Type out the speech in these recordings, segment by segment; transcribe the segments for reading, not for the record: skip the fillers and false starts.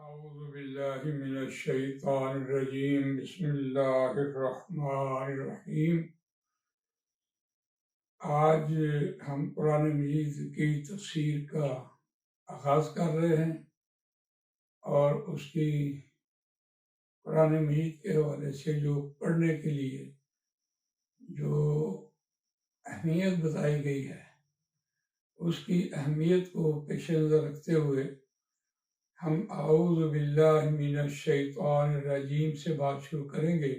اعوذ باللہ من الشیطان الرجیم بسم اللہ الرحمن الرحیم۔ آج ہم قرآن مجید کی تفسیر کا آغاز کر رہے ہیں اور اس کی قرآن مجید کے حوالے سے جو پڑھنے کے لیے جو اہمیت بتائی گئی ہے اس کی اہمیت کو پیش نظر رکھتے ہوئے ہم اعوذ باللہ من الشیطان الرجیم سے بات شروع کریں گے۔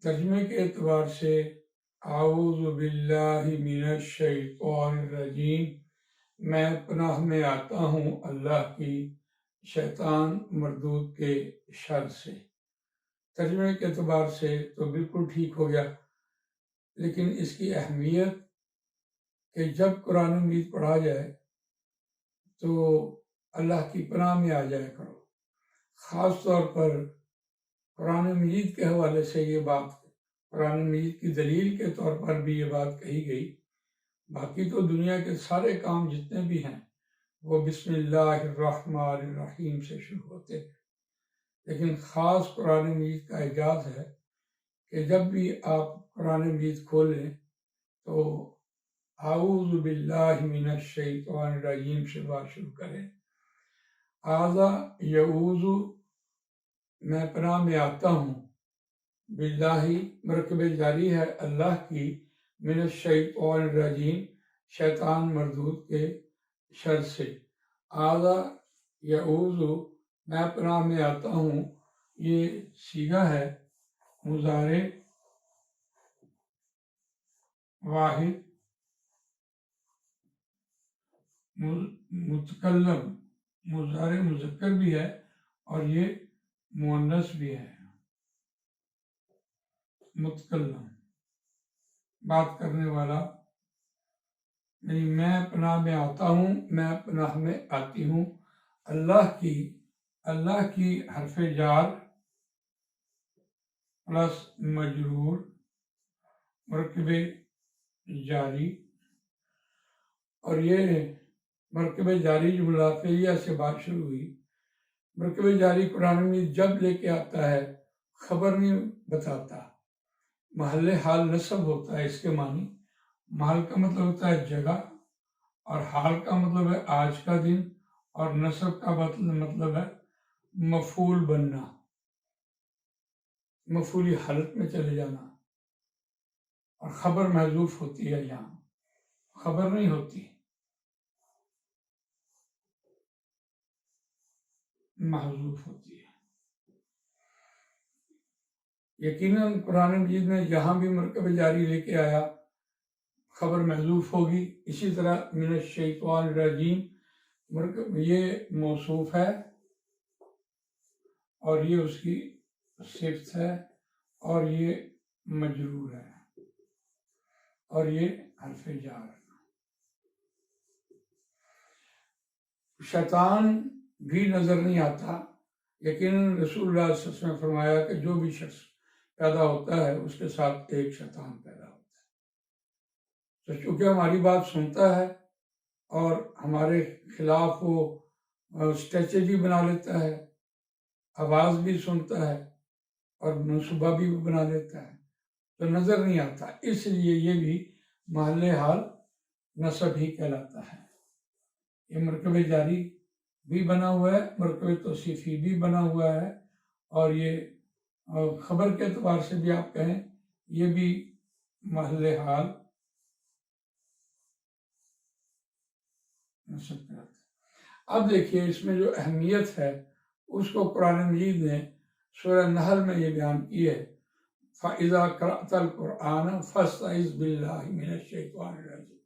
ترجمے کے اعتبار سے اعوذ باللہ من الشیطان الرجیم، میں پناہ میں آتا ہوں اللہ کی شیطان مردود کے شر سے۔ ترجمے کے اعتبار سے تو بالکل ٹھیک ہو گیا، لیکن اس کی اہمیت کہ جب قرآن مجید پڑھا جائے تو اللہ کی پناہ میں آ جائے کرو۔ خاص طور پر قرآن مجید کے حوالے سے یہ بات، قرآن مجید کی دلیل کے طور پر بھی یہ بات کہی گئی۔ باقی تو دنیا کے سارے کام جتنے بھی ہیں وہ بسم اللہ الرحمن الرحیم سے شروع ہوتے ہیں، لیکن خاص قرآن مجید کا اعجاز ہے کہ جب بھی آپ قرآن مجید کھولیں تو اعوذ باللہ من الشیطان الرجیم سے بات شروع کریں۔ آذا یعوذ، میں پناہ میں آتا ہوں، باللہ مرکب جاری ہے اللہ کی، من الشیطان الرجیم شیطان مردود کے شر سے۔ آذا یعوذ، میں پناہ میں آتا ہوں، یہ صیغہ ہے مضارع واحد متکلم، مضارع مذکر بھی ہے اور یہ مؤنث بھی ہے۔ متکلم بات کرنے والا، یعنی میں پناہ میں آتا ہوں، میں پناہ میں آتی ہوں اللہ کی حرف جار پلس مجرور مرکب جاری، اور یہ مرکب جاری جملہ فعلیہ سے بات شروع ہوئی۔ مرکب جاری قرآن میں جب لے کے آتا ہے خبر نہیں بتاتا، محل حال نصب ہوتا ہے۔ اس کے معنی محل کا مطلب ہوتا ہے جگہ، اور حال کا مطلب ہے آج کا دن، اور نصب کا مطلب ہے مفعول بننا، مفعولی حالت میں چلے جانا، اور خبر محذوف ہوتی ہے، یہاں خبر نہیں ہوتی، محذوف ہوتی ہے۔ یقیناً قرآن مجید میں جہاں بھی مرکب جاری لے کے آیا خبر محذوف ہوگی۔ اسی طرح من الشیطان الرجیم مرکب یہ موصوف ہے اور یہ اس کی صفت ہے، اور یہ مجرور ہے، اور یہ حرف جار ہے۔ شیطان بھی نظر نہیں آتا، یقیناً رسول اللہ صلی اللہ علیہ وسلم نے فرمایا کہ جو بھی شخص پیدا ہوتا ہے اس کے ساتھ ایک شیطان پیدا ہوتا ہے۔ تو چونکہ ہماری بات سنتا ہے اور ہمارے خلاف وہ اسٹریٹجی بنا لیتا ہے، آواز بھی سنتا ہے اور منصوبہ بھی بنا لیتا ہے، تو نظر نہیں آتا، اس لیے یہ بھی محل حال نصب ہی کہلاتا ہے۔ یہ مرکب جاری بھی بنا ہوا ہے، مرکب توصیفی بھی بنا ہوا ہے، اور یہ خبر کے اعتبار سے بھی آپ کہیں یہ بھی محل حال نصب کراتا ہے۔ اب دیکھیے اس میں جو اہمیت ہے اس کو قرآن مجید نے سورہ نحل میں یہ بیان کی ہے، فَإِذَا قَرَأْتَ الْقُرْآنَ فَاسْتَعِذْ بِاللَّهِ مِنَ الشَّيْطَانِ الرَّجِيمِ۔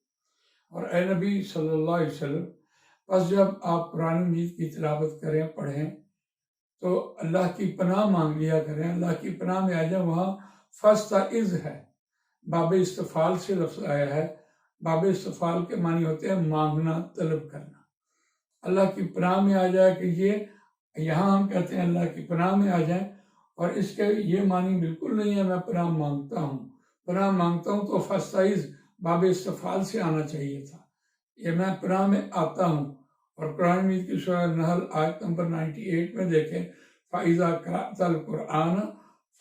اور اے نبی صلی اللہ علیہ وسلم، پس جب آپ قرآن مجید کی تلاوت کریں، پڑھیں، تو اللہ کی پناہ مانگ لیا کریں، اللہ کی پناہ میں آ جائیں۔ وہاں فَاسْتَعِذْ ہے، باب استفعال سے لفظ آیا ہے۔ باب استفعال کے معنی ہوتے ہیں مانگنا، طلب کرنا۔ اللہ کی پناہ میں آ جائے کہ یہاں ہم کہتے ہیں اللہ کی پناہ میں آ جائیں، اور اس کے یہ معنی بالکل نہیں ہے میں پناہ مانگتا ہوں۔ پناہ مانگتا ہوں تو فاستعذ باب استفعال سے آنا چاہیے تھا، یہ میں پناہ میں آتا ہوں، اور قرآن مجید کی سورہ نحل آیت نمبر 98 میں دیکھیں فَإِذَا قَرَأْتَ الْقُرْآنَ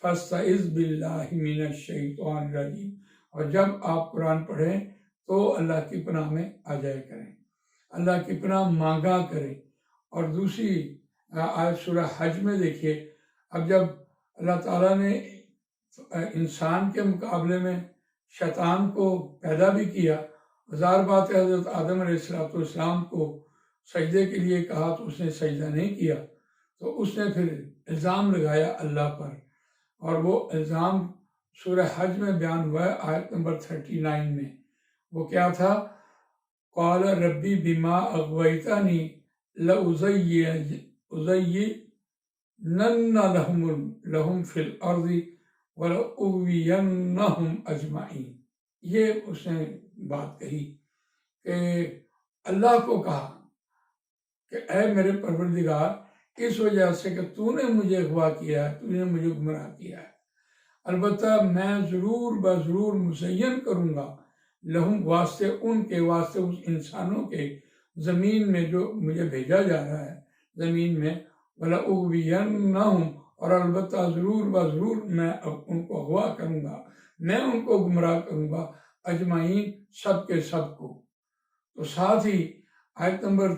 فَاسْتَعِذْ بِاللَّهِ مِنَ الشَّيْطَانِ الرَّجِيمِ، اور جب آپ قرآن پڑھیں تو اللہ کی پناہ میں آ جائے کریں، اللہ کی پناہ مانگا کریں۔ اور دوسری آیت سورہ حج میں دیکھیے، اب جب اللہ تعالیٰ نے انسان کے مقابلے میں شیطان کو پیدا بھی کیا، ظاہر بات ہے حضرت آدم علیہ السلام کو سجدے کے لیے کہا تو اس نے سجدہ نہیں کیا، تو اس نے پھر الزام لگایا اللہ پر، اور وہ الزام سورہ حج میں بیان ہوا ہے آیت نمبر 39 میں۔ وہ کیا تھا؟ قال ربی بما اغویتنی لأزینن لہم فی الارض وَلَأُغْوِيَنَّهُمْ أَجْمَعِينَ۔ یہ اس نے بات کہی کہ اللہ کو کہا کہ اے میرے پروردگار، اس وجہ سے کہ تو نے مجھے اغوا کیا ہے، تو نے مجھے گمراہ کیا ہے، البتہ میں ضرور بضرور مزین کروں گا لہم، واسطے ان کے، واسطے اس انسانوں کے، زمین میں جو مجھے بھیجا جا رہا ہے زمین میں، وَلَأُغْوِيَنَّهُمْ، اور البتہ ضرور بضرور میں ان کو اغوا کروں گا، میں ان کو گمراہ کروں گا، اجمعین، سب کے سب کو۔ تو ساتھ ہی آیت نمبر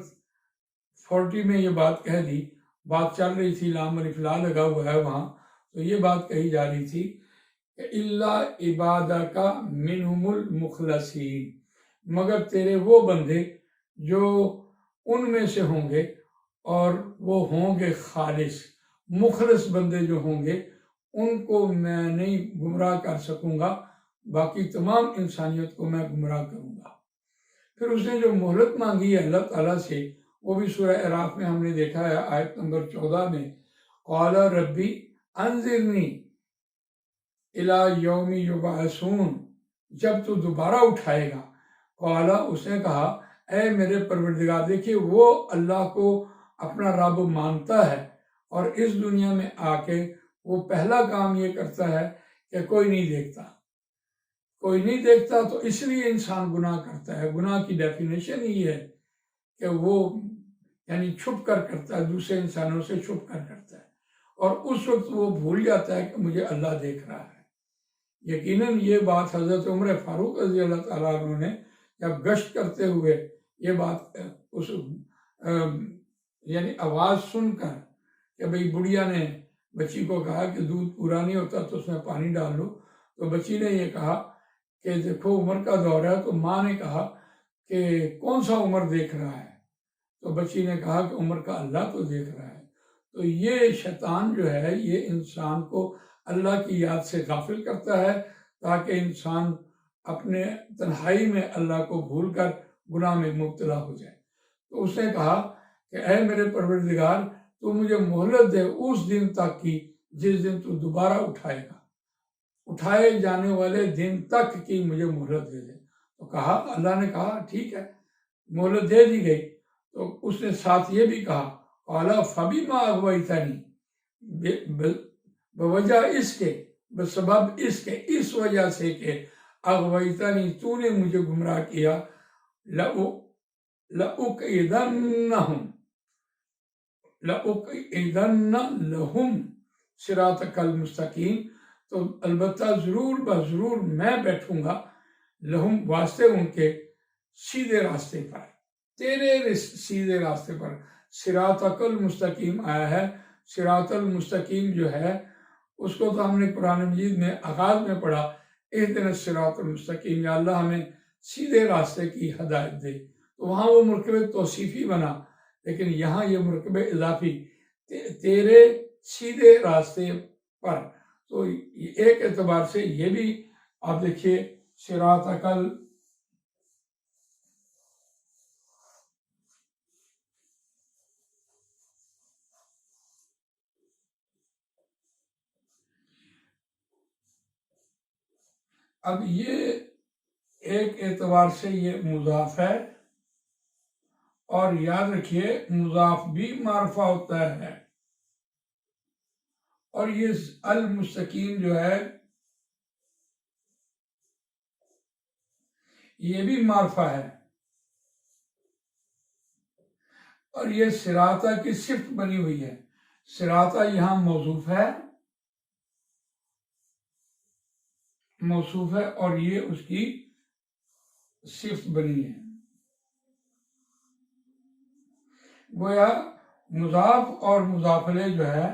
40 میں یہ بات کہہ دی، بات چل رہی تھی، لام الف لا لگا ہوا ہے وہاں، تو یہ بات کہی جا رہی تھی کہ الا عبادک منہم المخلصین، مگر تیرے وہ بندے جو ان میں سے ہوں گے، اور وہ ہوں گے خالص، مخلص بندے جو ہوں گے، ان کو میں نہیں گمراہ کر سکوں گا، باقی تمام انسانیت کو میں گمراہ کروں گا۔ پھر اس نے جو مہلت مانگی ہے اللہ تعالیٰ سے، وہ بھی سورہ اعراف میں ہم نے دیکھا ہے آیت نمبر 14 میں، قال ربی انظرنی الی یوم یبعثون، جب تو دوبارہ اٹھائے گا، قال، اس نے کہا اے میرے پروردگار، دیکھیے وہ اللہ کو اپنا رب مانتا ہے، اور اس دنیا میں آ کے وہ پہلا کام یہ کرتا ہے کہ کوئی نہیں دیکھتا، کوئی نہیں دیکھتا، تو اس لیے انسان گناہ کرتا ہے۔ گناہ کی ڈیفینیشن ہی ہے کہ وہ یعنی چھپ کر کرتا ہے، دوسرے انسانوں سے چھپ کر کرتا ہے، اور اس وقت وہ بھول جاتا ہے کہ مجھے اللہ دیکھ رہا ہے۔ یقیناً یہ بات حضرت عمر فاروق رضی اللہ تعالیٰ عنہ نے جب گشت کرتے ہوئے یہ بات اس یعنی آواز سن کر کہ بھئی بڑھیا نے بچی کو کہا کہ دودھ پورا نہیں ہوتا تو اس میں پانی ڈال لو، تو بچی نے یہ کہا کہ دیکھو عمر کا دور ہے، تو ماں نے کہا کہ کون سا عمر دیکھ رہا ہے؟ تو بچی نے کہا کہ عمر کا اللہ تو دیکھ رہا ہے۔ تو یہ شیطان جو ہے یہ انسان کو اللہ کی یاد سے غافل کرتا ہے، تاکہ انسان اپنے تنہائی میں اللہ کو بھول کر گناہ میں مبتلا ہو جائے۔ تو اس نے کہا کہ اے میرے پروردگار، تو مجھے مہلت دے اس دن تک کی جس دن تو دوبارہ اٹھائے گا، اٹھائے جانے والے دن تک کی مجھے مہلت دے دے۔ تو کہا، اللہ نے کہا ٹھیک ہے، مہلت دے دی گئی۔ تو اس نے ساتھ یہ بھی کہا، قَالَ فَبِمَا أَغْوَيْتَنِي، بوجہ اس کے، بسبب اس کے، اس وجہ سے کہ اغویتنی، تو نے مجھے گمراہ کیا، لَأُقْعِدَنَّ لَهُمْ صِرَاطَكَ الْمُسْتَقِيمَ، تو البتہ ضرور بضرور میں بیٹھوں گا لہم، واسطے ان کے، سیدھے راستے پر، تیرے سیدھے راستے پر۔ صراطک المستقیم آیا ہے، صراط المستقیم جو ہے اس کو تو ہم نے قرآن مجید میں آغاز میں پڑھا، اہدنا الصراط المستقیم، یا اللہ ہمیں سیدھے راستے کی ہدایت دے، تو وہاں وہ مرکب توصیفی بنا، لیکن یہاں یہ مرکب اضافی، تیرے سیدھے راستے پر۔ تو ایک اعتبار سے یہ بھی آپ دیکھیے صراطک اب یہ ایک اعتبار سے یہ مضاف ہے، اور یاد رکھیے مضاف بھی معرفہ ہوتا ہے، اور یہ المستقیم جو ہے یہ بھی معرفہ ہے۔ اور یہ صراطہ کی صفت بنی ہوئی ہے. صراطہ یہاں موصوف ہے اور یہ اس کی صفت بنی ہے. گویا مضاف اور مضاف الیہ جو ہے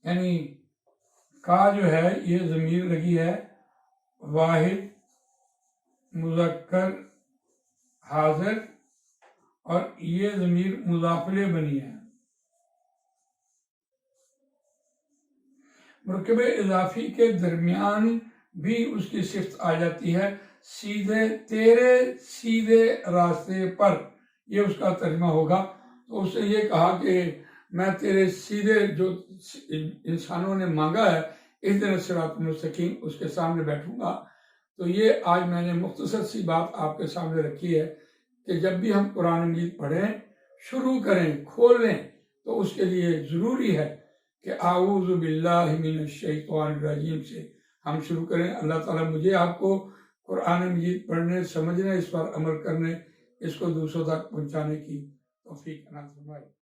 یعنی کا جو ہے یہ ضمیر لگی ہے واحد مذکر حاضر اور یہ ضمیر مضاف الیہ بنی ہے. مرکب اضافی کے درمیان بھی اس کی صفت آ جاتی ہے. تیرے سیدھے راستے پر، یہ اس کا ترجمہ ہوگا. تو اس نے یہ کہا کہ میں تیرے سیدھے جو انسانوں نے مانگا ہے اہدنا الصراط المستقیم اس کے سامنے بیٹھوں گا. تو یہ آج میں نے مختصر سی بات آپ کے سامنے رکھی ہے کہ جب بھی ہم قرآن مجید پڑھیں، شروع کریں، کھولیں، تو اس کے لیے ضروری ہے کہ اعوذ باللہ من الشیطان الرجیم سے ہم شروع کریں. اللہ تعالیٰ مجھے آپ کو قرآن مجید پڑھنے، سمجھنے، اس پر عمل کرنے، اس کو دوسروں تک پہنچانے کی توفیق عنایت فرمائے.